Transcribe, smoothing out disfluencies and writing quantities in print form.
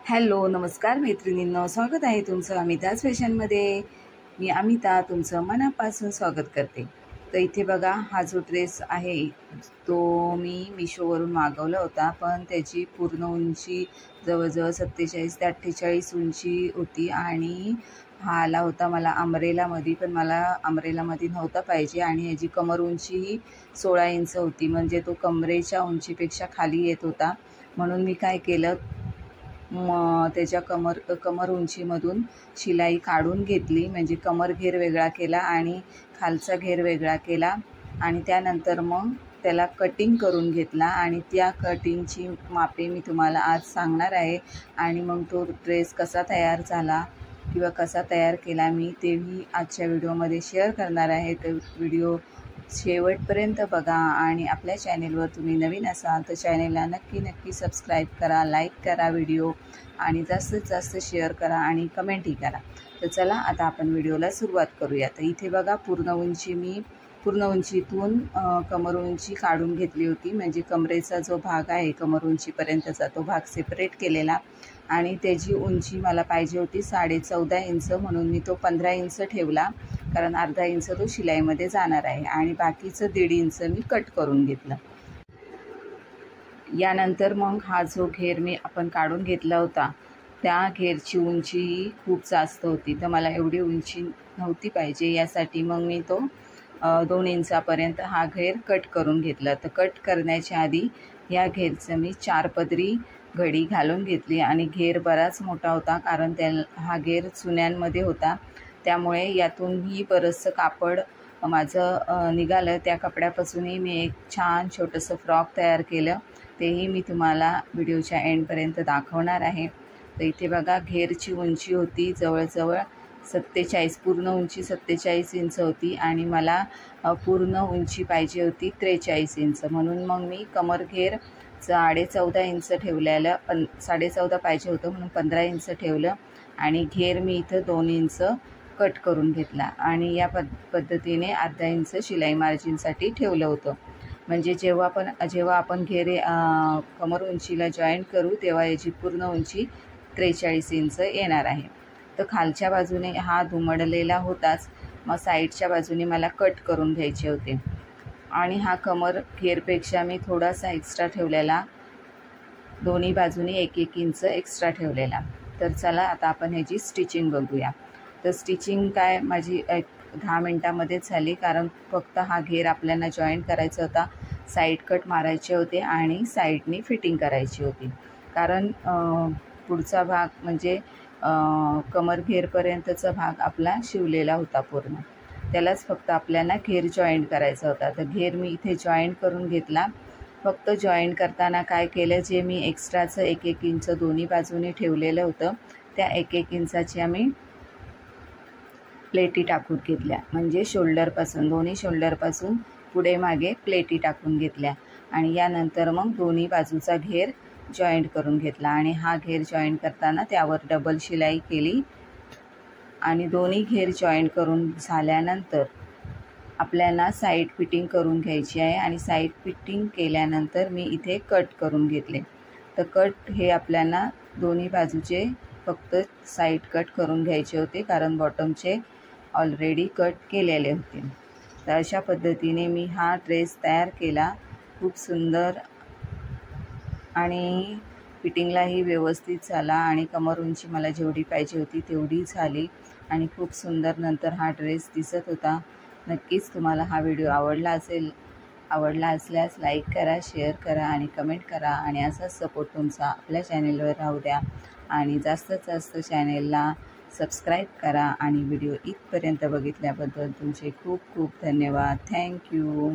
Hello नमस्कार मैत्रिणींनो, स्वागत आहे तुमचं अमिताज फॅशनमध्ये। मी अमिता तुमचं मनापासून स्वागत करते। तर इथे बघा, हा जो ड्रेस आहे तो मी मिशोवरून मागवला होता, पण त्याची पूर्ण उंची जवळजवळ 47 ते 48 उंची होती आणि हा आला होता मला अमरेलामध्ये, पण मला अमरेलामध्ये नव्हता पाहिजे आणि याची कमर उंची ही 16 इंच होती, म्हणजे तो कमरेच्या उंचीपेक्षा खाली येत होता। म्हणून मी काय केलं, त्याच्या कमर उंचीमधून शिलाई काढून घेतली, म्हणजे कमर घेर वेगळा केला आणि खालचा घेर वेगळा केला आणि त्यानंतर मग त्याला कटिंग करून घेतला आणि त्या कटिंगची मापे मी तुम्हाला आज सांगणार आहे। आणि मग तो ड्रेस कसा तयार झाला किंवा कसा तयार केला मी तेही आजच्या व्हिडिओमध्ये शेअर करणार आहे। तर व्हिडिओ शेवटपर्यंत बघा आणि आपल्या चॅनेलवर तुम्ही नवीन असाल तर चॅनेलला नक्की सबस्क्राईब करा, लाईक करा व्हिडिओ आणि जास्तीत जास्त शेअर करा आणि कमेंटही करा। तर चला आता आपण व्हिडिओला सुरुवात करूया। तर इथे बघा, पूर्ण उंचीतून कमर उंची काढून घेतली होती, म्हणजे कमरेचा जो भाग आहे कमर उंचीपर्यंतचा तो भाग सेपरेट केलेला आणि त्याची उंची मला पाहिजे होती 14.5 इंच, म्हणून मी तो 15 इंच ठेवला, कारण अर्धा इंच तो शिलाईमध्ये जाणार आहे आणि बाकीचं 1.5 इंच मी कट करून घेतलं। यानंतर मग हा जो घेर आपण काढून घेतला होता त्या घेरची उंची खूप जास्त होती, तर मला एवढी उंची नव्हती पाहिजे, यासाठी मग मी तो 2 इंचापर्यंत हा घेर कट करून घेतला। तर कट करण्याच्या आधी या घेरचं मी 4 पदरी घडी घालून घेतली आणि घेर बराच मोठा होता, कारण हा घेर चुन्यांमध्ये होता, त्यामुळे यातूनही बरंचसं कापड माझं निघालं। त्या कपड्यापासूनही मी एक छान छोटंसं फ्रॉक तयार केलं, तेही मी तुम्हाला व्हिडिओच्या एंडपर्यंत दाखवणार आहे। तर इथे बघा, घेरची उंची होती जवळजवळ 47, पूर्ण उंची 47 इंच होती आणि मला पूर्ण उंची पाहिजे होती 43 इंच, म्हणून मग मी कमर घेर 14.5 इंच ठेवलेलं, 14.5 पाहिजे होतं म्हणून 15 इंच ठेवलं आणि घेर मी इथं 2 इंच कट करून घेतला आणि या पद्धतीने अर्धा इंच शिलाई मार्जिनसाठी ठेवलं होतं, म्हणजे जेव्हा आपण घेर कमर उंचीला जॉईंट करू तेव्हा याची पूर्ण उंची 43 इंच येणार आहे। तर खालच्या बाजूने हा दुमडलेला होताच, मग साईडच्या बाजूने मला कट करून घ्यायचे होते आणि हा कमर घेरपेक्षा मी थोडासा एक्स्ट्रा ठेवलेला, दोन्ही बाजूने 1-1 इंच एक्स्ट्रा ठेवलेला। तर चला आता आपण ह्याची स्टिचिंग बघूया। तर स्टिचिंग काय माझी 10 मिनटामध्येच झाली, कारण फक्त हा घेर आपल्याला जॉईंट करायचा होता, साईड कट मारायचे होते आणि साईडनी फिटिंग करायची होती, कारण पुढचा भाग म्हणजे कमर घेरपर्यंतचा भाग आपला शिवलेला होता पूर्ण, त्यालाच फक्त आपल्याला घेर जॉईंट करायचा होता। तर घेर मी इथे जॉईंट करून घेतला। फक्त जॉईंट करताना काय केलं, जे मी एक्स्ट्राचं 1-1 इंच दोन्ही बाजूने ठेवलेलं होतं त्या 1-1 इंचाच्या मी प्लेटी टाकून घेतल्या, म्हणजे दोन्ही शोल्डरपासून पुढे मागे प्लेटी टाकून घेतल्या आणि यानंतर मग दोन्ही बाजूचा घेर जॉईंट करून घेतला आणि हा घेर जॉईंट करताना त्यावर डबल शिलाई केली आणि दोन्ही घेर जॉईंट करून झाल्यानंतर आपल्याला साईड फिटिंग करून घ्यायची आहे आणि साईड फिटिंग केल्यानंतर मी इथे कट करून घेतले। तर कट हे आपल्याला दोन्ही बाजूचे फक्त साईड कट करून घ्यायचे होते, कारण बॉटमचे ऑलरेडी कट केलेले होते। तर अशा पद्धतीने मी हा ड्रेस तयार केला, खूप सुंदर आणि फिटिंगलाही व्यवस्थित झाला आणि कमर उंची मला जेवढी पाहिजे होती तेवढी झाली आणि खूप सुंदर नंतर हा ड्रेस दिसत होता। नक्कीच तुम्हाला हा व्हिडिओ आवडला असल्यास लाईक करा, शेअर करा आणि कमेंट करा आणि असाच सपोर्ट तुमचा आपल्या चॅनेलवर राहू द्या आणि जास्तीत जास्त चॅनेलला सबस्क्राईब करा आणि व्हिडिओ इथपर्यंत बघितल्याबद्दल तुमचे खूप खूप धन्यवाद। थँक्यू।